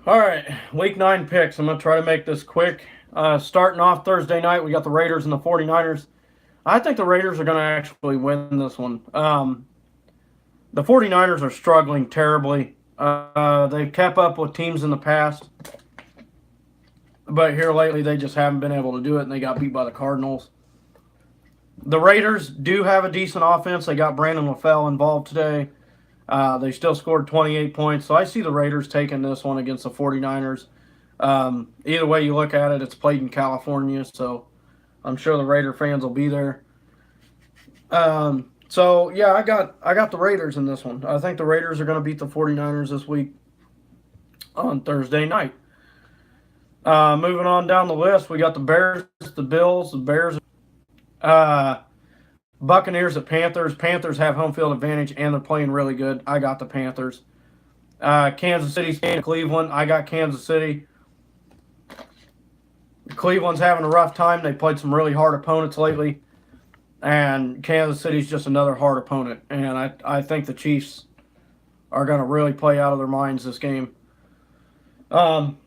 All right, week 9 picks. I'm going to try to make this quick. Starting off Thursday night, we got the Raiders and the 49ers. I think the Raiders are going to actually win this one. The 49ers are struggling terribly. They've kept up with teams in the past, but here lately they just haven't been able to do it, and they got beat by the Cardinals. The Raiders do have a decent offense. They got Brandon LaFell involved today. They still scored 28 points, so I see the Raiders taking this one against the 49ers. Either way you look at it, it's played in California, so I'm sure the Raider fans will be there. So yeah, I got the Raiders in this one. I think the Raiders are going to beat the 49ers this week on Thursday night. Moving on down the list, we got the Bears, the Bills, the Bears, uh, Buccaneers at Panthers. Panthers have home field advantage and they're playing really good. I got the Panthers. Kansas City's playing Cleveland. I got Kansas City. Cleveland's having a rough time. They played some really hard opponents lately. And Kansas City's just another hard opponent. And I think the Chiefs are going to really play out of their minds this game. Moving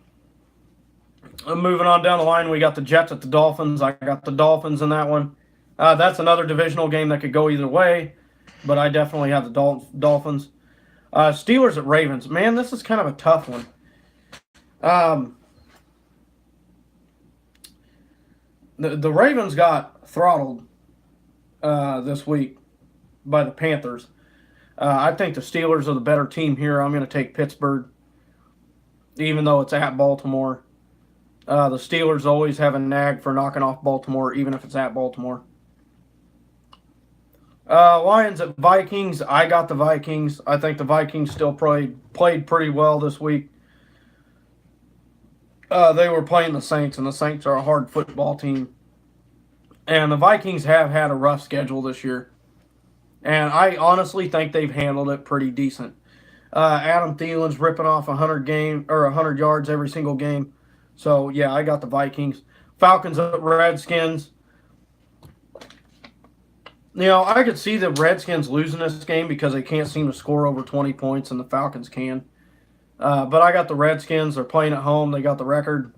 on down the line, we got the Jets at the Dolphins. I got the Dolphins in that one. That's another divisional game that could go either way, but I definitely have the Dolphins. Steelers at Ravens. Man, this is kind of a tough one. The Ravens got throttled this week by the Panthers. I think the Steelers are the better team here. I'm going to take Pittsburgh, even though it's at Baltimore. The Steelers always have a nag for knocking off Baltimore, even if it's at Baltimore. Lions at Vikings. I got the Vikings. I think the Vikings still played pretty well this week. They were playing the Saints, and the Saints are a hard football team. And the Vikings have had a rough schedule this year. And I honestly think they've handled it pretty decent. Adam Thielen's ripping off 100 yards every single game. So yeah, I got the Vikings. Falcons at Redskins. I could see the Redskins losing this game because they can't seem to score over 20 points, and the Falcons can. But I got the Redskins. They're playing at home. They got the record.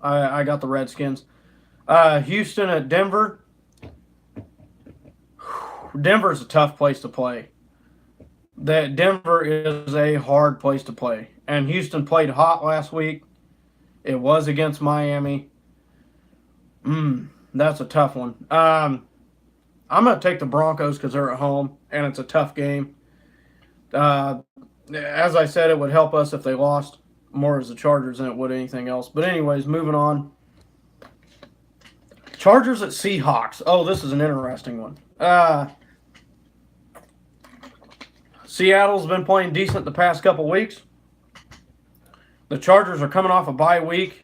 I got the Redskins. Houston at Denver. Denver's a tough place to play. Denver is a hard place to play. And Houston played hot last week. It was against Miami. That's a tough one. I'm going to take the Broncos because they're at home, and it's a tough game. As I said, it would help us if they lost more as the Chargers than it would anything else. But anyways, moving on. Chargers at Seahawks. Oh, this is an interesting one. Seattle's been playing decent the past couple weeks. The Chargers are coming off a bye week,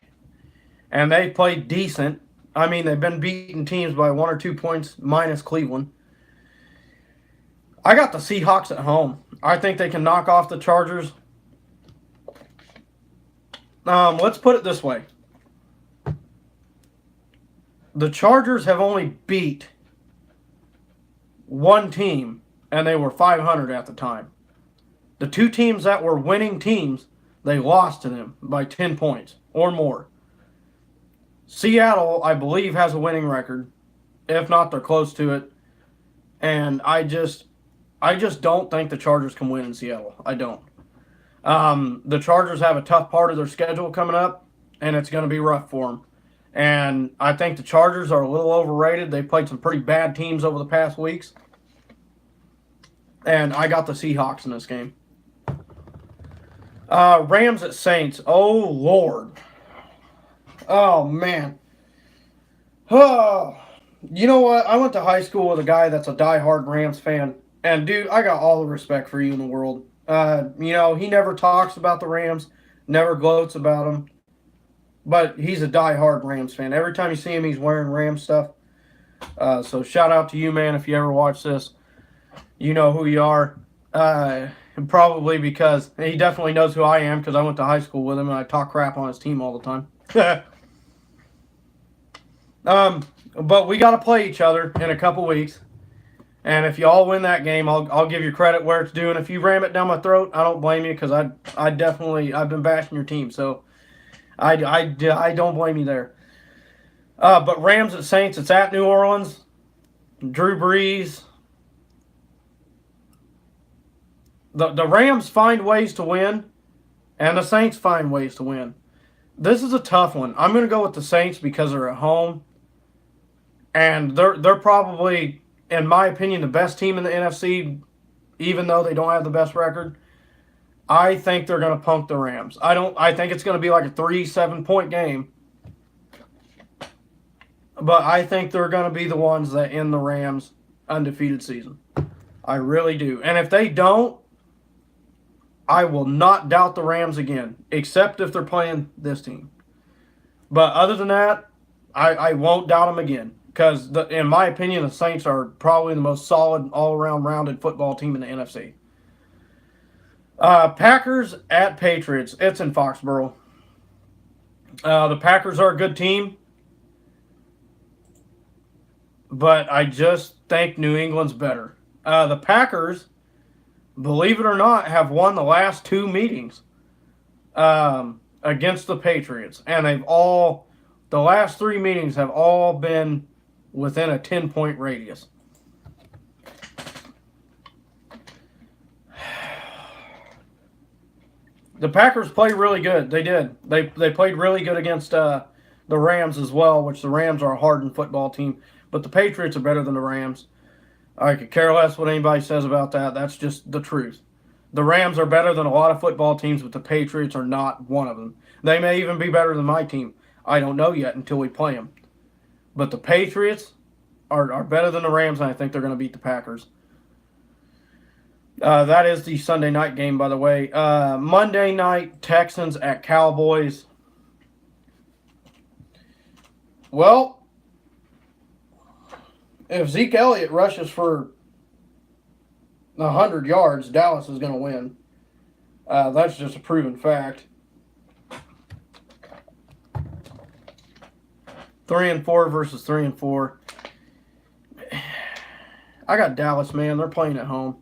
and they played decent. I mean, they've been beating teams by 1 or 2 points minus Cleveland. I got the Seahawks at home. I think they can knock off the Chargers. Let's put it this way. The Chargers have only beat one team, and they were 500 at the time. The two teams that were winning teams, they lost to them by 10 points or more. Seattle, I believe, has a winning record. If not, they're close to it. And I just don't think the Chargers can win in Seattle. I don't. The Chargers have a tough part of their schedule coming up, and it's going to be rough for them. And I think the Chargers are a little overrated. They've played some pretty bad teams over the past weeks. And I got the Seahawks in this game. Rams at Saints. Oh, Lord. Oh, man. Oh, you know what? I went to high school with a guy that's a diehard Rams fan. And, dude, I got all the respect for you in the world. He never talks about the Rams, never gloats about them. But he's a diehard Rams fan. Every time you see him, he's wearing Rams stuff. So shout out to you, man, if you ever watch this. You know who you are. Probably because he definitely knows who I am because I went to high school with him and I talk crap on his team all the time. But we got to play each other in a couple weeks. And if y'all win that game, I'll give you credit where it's due. And if you ram it down my throat, I don't blame you because I've been bashing your team, so I don't blame you there. But Rams at Saints, it's at New Orleans. Drew Brees. The Rams find ways to win, and the Saints find ways to win. This is a tough one. I'm going to go with the Saints because they're at home, and they're probably, in my opinion, the best team in the NFC, even though they don't have the best record. I think they're going to punk the Rams. I think it's going to be like a 3-7 point game. But I think they're going to be the ones that end the Rams' undefeated season. I really do. And if they don't, I will not doubt the Rams again, except if they're playing this team. But other than that, I won't doubt them again. Because, in my opinion, the Saints are probably the most solid, all-around rounded football team in the NFC. Packers at Patriots. It's in Foxborough. The Packers are a good team. But I just think New England's better. The Packers, believe it or not, have won the last 2 meetings against the Patriots. And the last 3 meetings have all been within a 10-point radius. The Packers played really good. They did. They played really good against the Rams as well, which the Rams are a hardened football team. But the Patriots are better than the Rams. I could care less what anybody says about that. That's just the truth. The Rams are better than a lot of football teams, but the Patriots are not one of them. They may even be better than my team. I don't know yet until we play them. But the Patriots are better than the Rams, and I think they're going to beat the Packers. That is the Sunday night game, by the way. Monday night, Texans at Cowboys. Well, if Zeke Elliott rushes for 100 yards, Dallas is going to win. That's just a proven fact. 3-4 versus 3-4. I got Dallas, man. They're playing at home.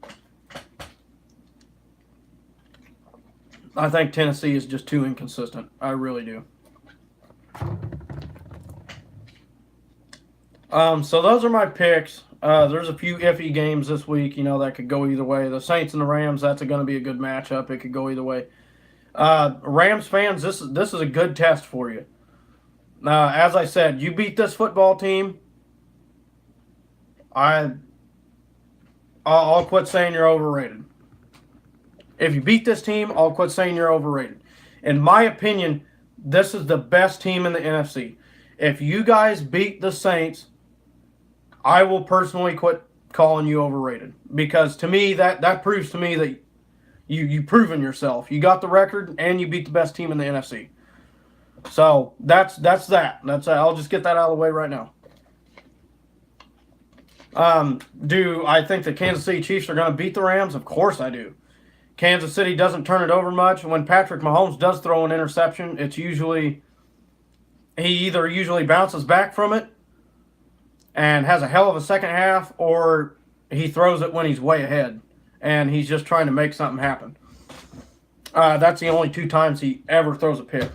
I think Tennessee is just too inconsistent. I really do. So those are my picks. There's a few iffy games this week, that could go either way. The Saints and the Rams, that's going to be a good matchup. It could go either way. Rams fans, this is a good test for you. As I said, you beat this football team, I'll quit saying you're overrated. If you beat this team, I'll quit saying you're overrated. In my opinion, this is the best team in the NFC. If you guys beat the Saints, I will personally quit calling you overrated. Because to me, that proves to me that you've proven yourself. You got the record, and you beat the best team in the NFC. So, that's that. I'll just get that out of the way right now. Do I think the Kansas City Chiefs are going to beat the Rams? Of course I do. Kansas City doesn't turn it over much. When Patrick Mahomes does throw an interception, he usually bounces back from it and has a hell of a second half, or he throws it when he's way ahead and he's just trying to make something happen. That's the only 2 times he ever throws a pick.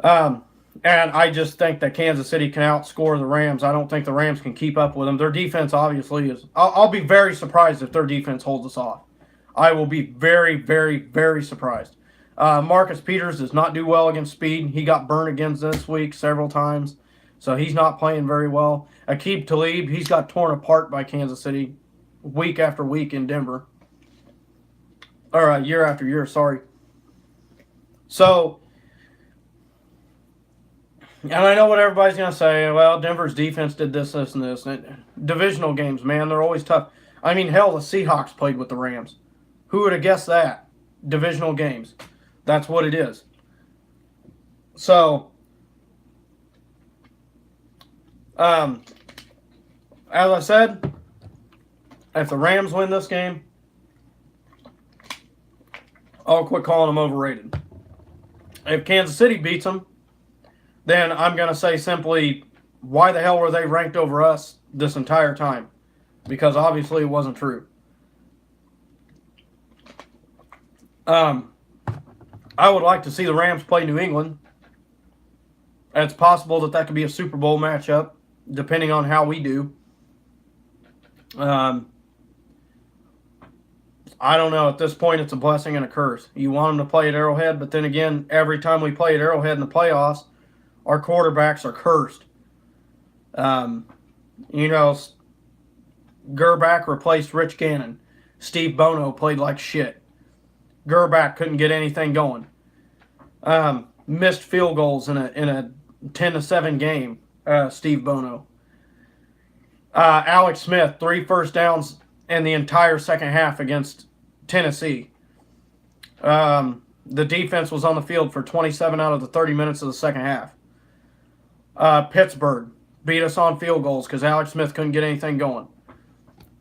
And I just think that Kansas City can outscore the Rams. I don't think the Rams can keep up with them. Their defense obviously is. I'll be very surprised if their defense holds us off. I will be very, very, very surprised. Marcus Peters does not do well against speed. He got burned against this week several times, so he's not playing very well. Aqib Talib, he's got torn apart by Kansas City week after week in Denver. Or year after year, sorry. So, and I know what everybody's going to say. Well, Denver's defense did this, this, and this. Divisional games, man, they're always tough. I mean, hell, the Seahawks played with the Rams. Who would have guessed that? Divisional games. That's what it is. So, as I said, if the Rams win this game, I'll quit calling them overrated. If Kansas City beats them, then I'm going to say simply, why the hell were they ranked over us this entire time? because obviously it wasn't true. I would like to see the Rams play New England. It's possible that could be a Super Bowl matchup, depending on how we do. I don't know. At this point, it's a blessing and a curse. You want them to play at Arrowhead, but then again, every time we play at Arrowhead in the playoffs, our quarterbacks are cursed. You know, Gerback replaced Rich Gannon. Steve Bono played like shit. Gerback couldn't get anything going. Missed field goals in a 10-7 game. Steve Bono. Alex Smith, 3 first downs in the entire second half against Tennessee. The defense was on the field for 27 out of the 30 minutes of the second half. Pittsburgh beat us on field goals because Alex Smith couldn't get anything going.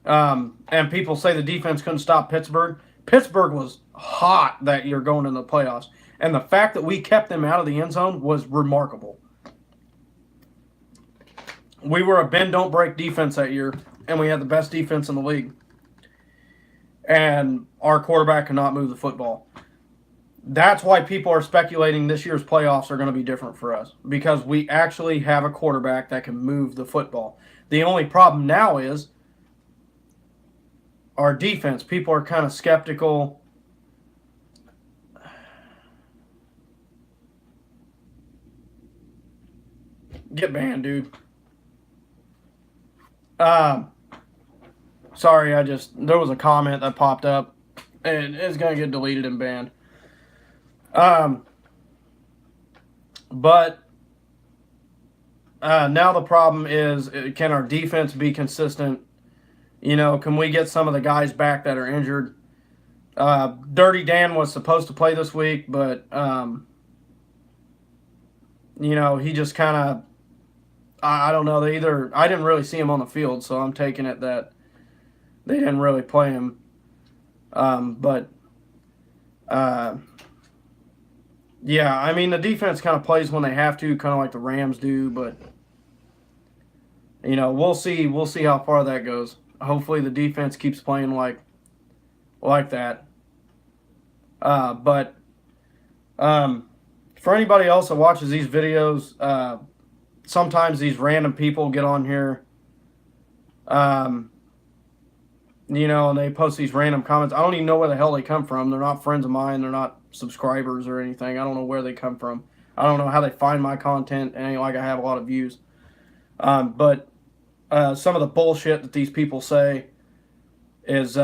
And people say the defense couldn't stop Pittsburgh. Pittsburgh was hot that year going into the playoffs. And the fact that we kept them out of the end zone was remarkable. We were a bend, don't break defense that year, and we had the best defense in the league. And our quarterback cannot move the football. That's why people are speculating this year's playoffs are going to be different for us, because we actually have a quarterback that can move the football. The only problem now is our defense. People are kind of skeptical. Get banned, dude. Sorry, there was a comment that popped up, and it's going to get deleted and banned. But now the problem is, can our defense be consistent? You know, can we get some of the guys back that are injured? Dirty Dan was supposed to play this week, but, you know, he just kind of, I don't know. I didn't really see him on the field, so I'm taking it that they didn't really play him. Yeah, I mean, the defense kind of plays when they have to, kind of like the Rams do, but, you know, we'll see how far that goes. Hopefully the defense keeps playing like that. For anybody else that watches these videos, sometimes these random people get on here, you know, and they post these random comments. I don't even know where the hell they come from. They're not friends of mine. They're not subscribers or anything. I don't know where they come from. I don't know how they find my content. It ain't like I have a lot of views. But some of the bullshit that these people say is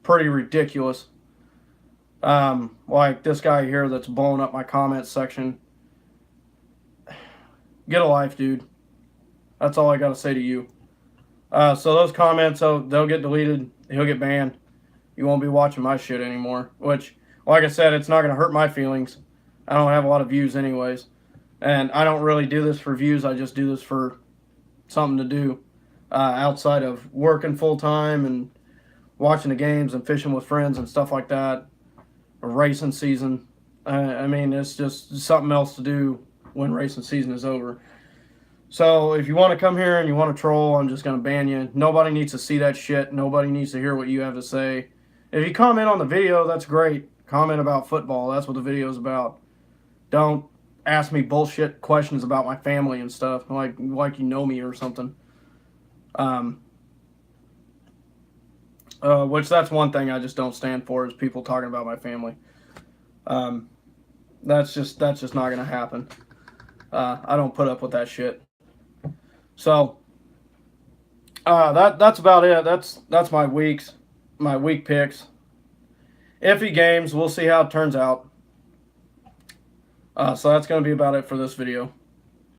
pretty ridiculous. Like this guy here that's blowing up my comment section. Get a life, dude. That's all I got to say to you. So those comments, they'll get deleted. He'll get banned. You won't be watching my shit anymore. Which, like I said, it's not going to hurt my feelings. I don't have a lot of views anyways. And I don't really do this for views. I just do this for something to do outside of working full-time and watching the games and fishing with friends and stuff like that. Racing season. I mean, it's just something else to do when racing season is over. So if you want to come here and you want to troll, I'm just going to ban you. Nobody needs to see that shit. Nobody needs to hear what you have to say. If you comment on the video, that's great. Comment about football. That's what the video is about. Don't ask me bullshit questions about my family and stuff, like you know me or something. Which that's one thing I just don't stand for, is people talking about my family. That's just not going to happen. I don't put up with that shit. So that's about it. That's my week picks. Iffy games. We'll see how it turns out. So that's going to be about it for this video.